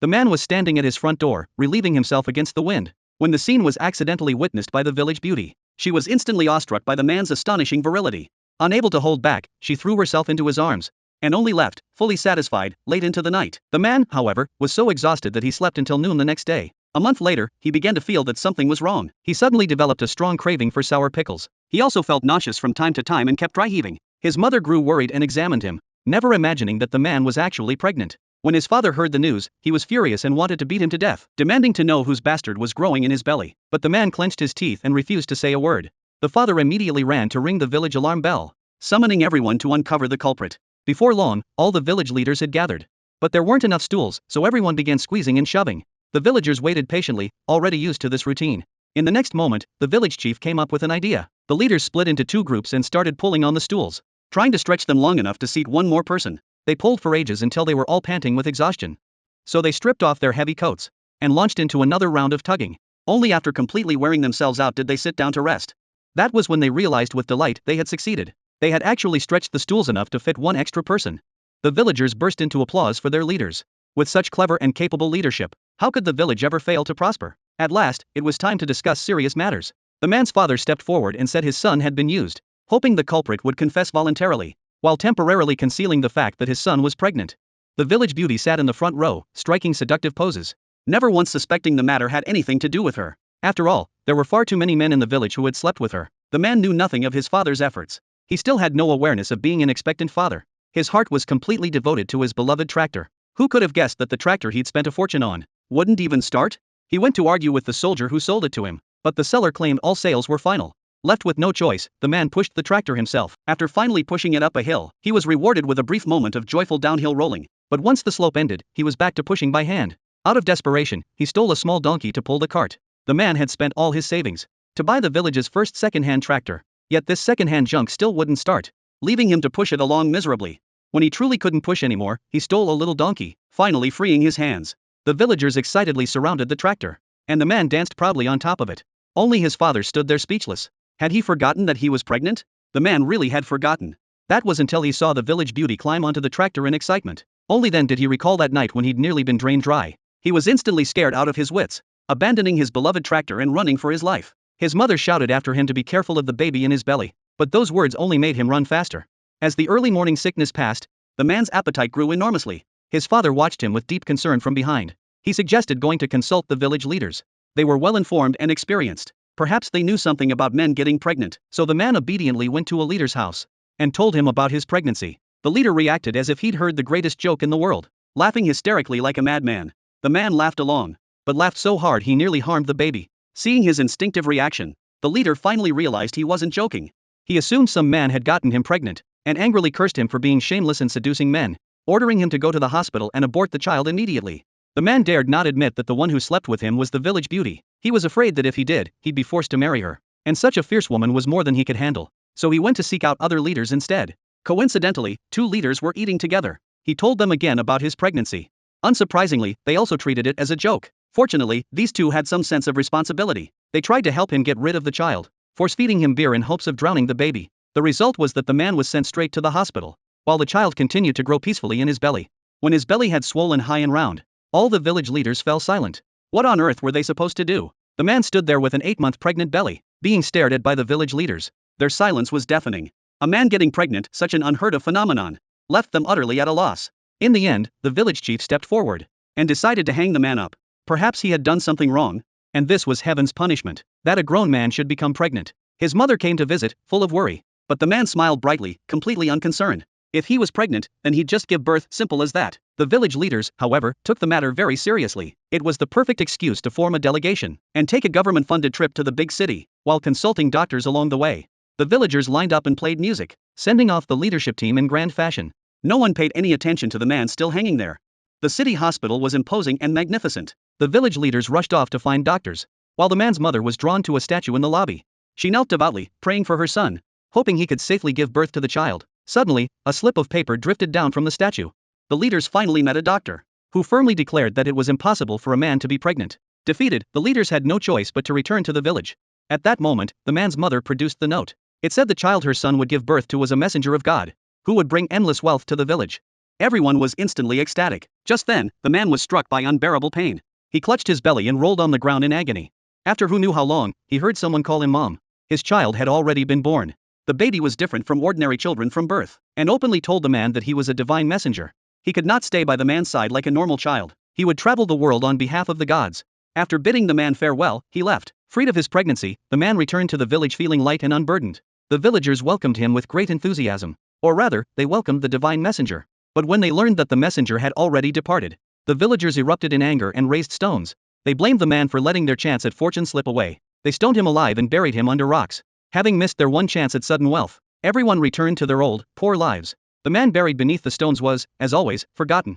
The man was standing at his front door, relieving himself against the wind, when the scene was accidentally witnessed by the village beauty. She was instantly awestruck by the man's astonishing virility. Unable to hold back, she threw herself into his arms, and only left, fully satisfied, late into the night. The man, however, was so exhausted that he slept until noon the next day. A month later, he began to feel that something was wrong. He suddenly developed a strong craving for sour pickles. He also felt nauseous from time to time and kept dry heaving. His mother grew worried and examined him, never imagining that the man was actually pregnant. When his father heard the news, he was furious and wanted to beat him to death, demanding to know whose bastard was growing in his belly. But the man clenched his teeth and refused to say a word. The father immediately ran to ring the village alarm bell, summoning everyone to uncover the culprit. Before long, all the village leaders had gathered. But there weren't enough stools, so everyone began squeezing and shoving. The villagers waited patiently, already used to this routine. In the next moment, the village chief came up with an idea. The leaders split into two groups and started pulling on the stools, trying to stretch them long enough to seat one more person. They pulled for ages until they were all panting with exhaustion. So they stripped off their heavy coats and launched into another round of tugging. Only after completely wearing themselves out did they sit down to rest. That was when they realized with delight they had succeeded. They had actually stretched the stools enough to fit one extra person. The villagers burst into applause for their leaders. With such clever and capable leadership, how could the village ever fail to prosper? At last, it was time to discuss serious matters. The man's father stepped forward and said his son had been used, hoping the culprit would confess voluntarily, while temporarily concealing the fact that his son was pregnant. The village beauty sat in the front row, striking seductive poses, never once suspecting the matter had anything to do with her. After all, there were far too many men in the village who had slept with her. The man knew nothing of his father's efforts. He still had no awareness of being an expectant father. His heart was completely devoted to his beloved tractor. Who could have guessed that the tractor he'd spent a fortune on wouldn't even start? He went to argue with the soldier who sold it to him, but the seller claimed all sales were final. Left with no choice, the man pushed the tractor himself. After finally pushing it up a hill, he was rewarded with a brief moment of joyful downhill rolling. But once the slope ended, he was back to pushing by hand. Out of desperation, he stole a small donkey to pull the cart. The man had spent all his savings to buy the village's first second-hand tractor. Yet this second-hand junk still wouldn't start, leaving him to push it along miserably. When he truly couldn't push anymore, he stole a little donkey, finally freeing his hands. The villagers excitedly surrounded the tractor, and the man danced proudly on top of it. Only his father stood there speechless. Had he forgotten that he was pregnant? The man really had forgotten. That was until he saw the village beauty climb onto the tractor in excitement. Only then did he recall that night when he'd nearly been drained dry. He was instantly scared out of his wits, abandoning his beloved tractor and running for his life. His mother shouted after him to be careful of the baby in his belly, but those words only made him run faster. As the early morning sickness passed, the man's appetite grew enormously. His father watched him with deep concern from behind. He suggested going to consult the village leaders. They were well informed and experienced. Perhaps they knew something about men getting pregnant. So the man obediently went to a leader's house and told him about his pregnancy. The leader reacted as if he'd heard the greatest joke in the world, laughing hysterically like a madman. The man laughed along, but laughed so hard he nearly harmed the baby. Seeing his instinctive reaction, the leader finally realized he wasn't joking. He assumed some man had gotten him pregnant, and angrily cursed him for being shameless and seducing men, ordering him to go to the hospital and abort the child immediately. The man dared not admit that the one who slept with him was the village beauty. He was afraid that if he did, he'd be forced to marry her, and such a fierce woman was more than he could handle. So he went to seek out other leaders instead. Coincidentally, two leaders were eating together. He told them again about his pregnancy. Unsurprisingly, they also treated it as a joke. Fortunately, these two had some sense of responsibility. They tried to help him get rid of the child, force-feeding him beer in hopes of drowning the baby. The result was that the man was sent straight to the hospital, while the child continued to grow peacefully in his belly. When his belly had swollen high and round, all the village leaders fell silent. What on earth were they supposed to do? The man stood there with an 8-month pregnant belly, being stared at by the village leaders. Their silence was deafening. A man getting pregnant, such an unheard of phenomenon, left them utterly at a loss. In the end, the village chief stepped forward and decided to hang the man up. Perhaps he had done something wrong, and this was heaven's punishment, that a grown man should become pregnant. His mother came to visit, full of worry, but the man smiled brightly, completely unconcerned. If he was pregnant, then he'd just give birth, simple as that. The village leaders, however, took the matter very seriously. It was the perfect excuse to form a delegation and take a government-funded trip to the big city, while consulting doctors along the way. The villagers lined up and played music, sending off the leadership team in grand fashion. No one paid any attention to the man still hanging there. The city hospital was imposing and magnificent. The village leaders rushed off to find doctors, while the man's mother was drawn to a statue in the lobby. She knelt devoutly, praying for her son, hoping he could safely give birth to the child. Suddenly, a slip of paper drifted down from the statue. The leaders finally met a doctor, who firmly declared that it was impossible for a man to be pregnant. Defeated, the leaders had no choice but to return to the village. At that moment, the man's mother produced the note. It said the child her son would give birth to was a messenger of God, who would bring endless wealth to the village. Everyone was instantly ecstatic. Just then, the man was struck by unbearable pain. He clutched his belly and rolled on the ground in agony. After who knew how long, he heard someone call him mom. His child had already been born. The baby was different from ordinary children from birth, and openly told the man that he was a divine messenger. He could not stay by the man's side like a normal child. He would travel the world on behalf of the gods. After bidding the man farewell, he left. Freed of his pregnancy, the man returned to the village feeling light and unburdened. The villagers welcomed him with great enthusiasm. Or rather, they welcomed the divine messenger. But when they learned that the messenger had already departed, the villagers erupted in anger and raised stones. They blamed the man for letting their chance at fortune slip away. They stoned him alive and buried him under rocks. Having missed their one chance at sudden wealth, everyone returned to their old, poor lives. The man buried beneath the stones was, as always, forgotten.